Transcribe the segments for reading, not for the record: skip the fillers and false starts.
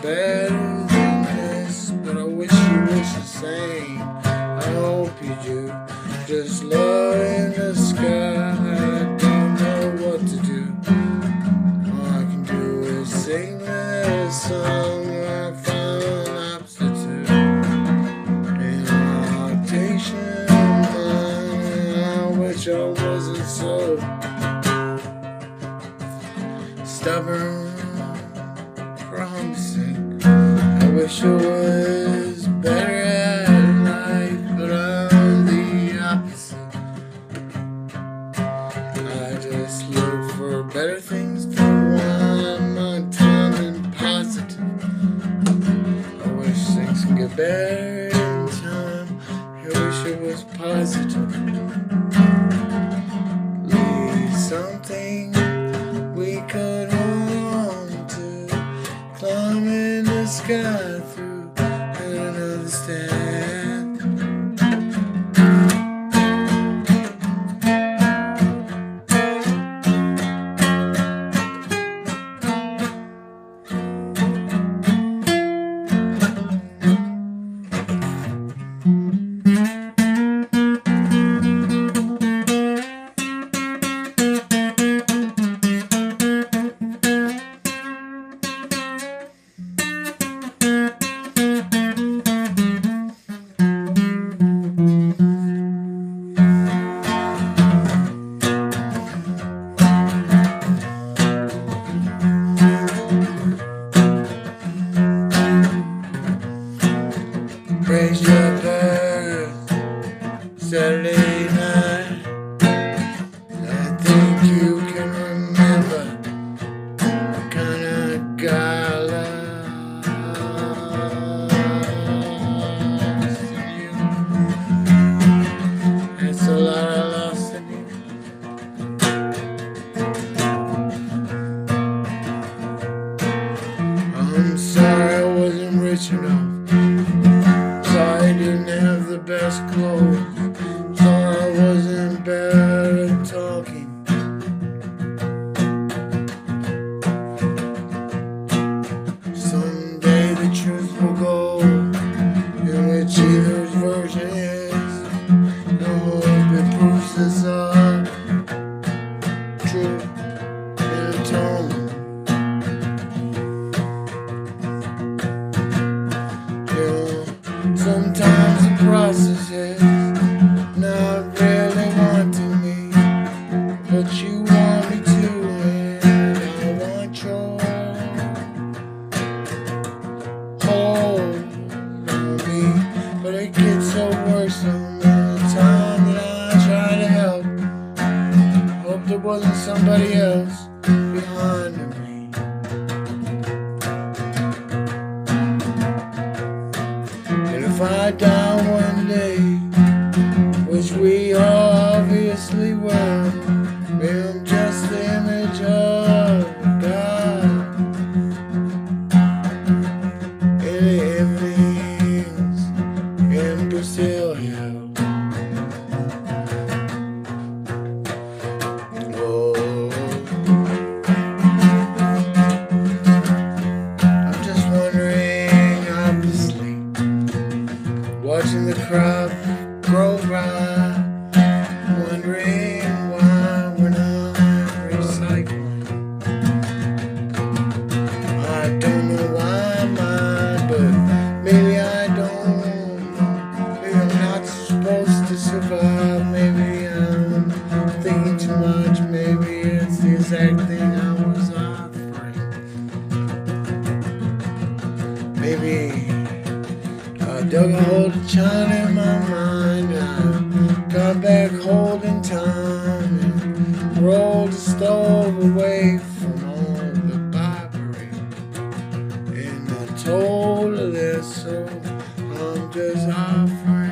better than this, but I wish you wish the same. I hope you do. Just love in the sky. I don't know what to do. All I can do is sing this song. I found an obstacle in rotation. I wish I wasn't so stubborn, promising. I wish I was better at life, but I'm the opposite. I just look for better things to wind my time and positive. I wish things could get better in time. I wish it was positive. Leave something we could hold on to, climbing the sky through another stand. Raise your bird, Saturday night. I think you can remember the kind of guy I lost in you. It's a lot I lost in you. I'm sorry I wasn't rich enough. I didn't have the best clothes, so I wasn't bad at talking. Someday the truth will go, in which either version is. I hope it proves us all true in a tone. Sometimes the process is not really wanting me, but you want me to, and I want your hold on me. But it gets so worrisome every time that I try to help. Hope there wasn't somebody else behind me. If I die one day, which we all obviously will, I'm just the image of God in the evenings in Brazil Hill. Oh, I'm just wondering, obviously, watching the crop grow by, wondering why we're not recycling. I don't know why, but maybe I don't know. Maybe I'm not supposed to survive. Maybe I'm thinking too much. Maybe it's the exact thing I was offering. Maybe I dug a hole to China in my mind. I got back holding time and rolled the stove away from all the barbary. And I told her this, so I'm just offering.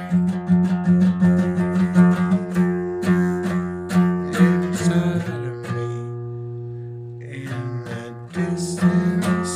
Inside of me, in the distance.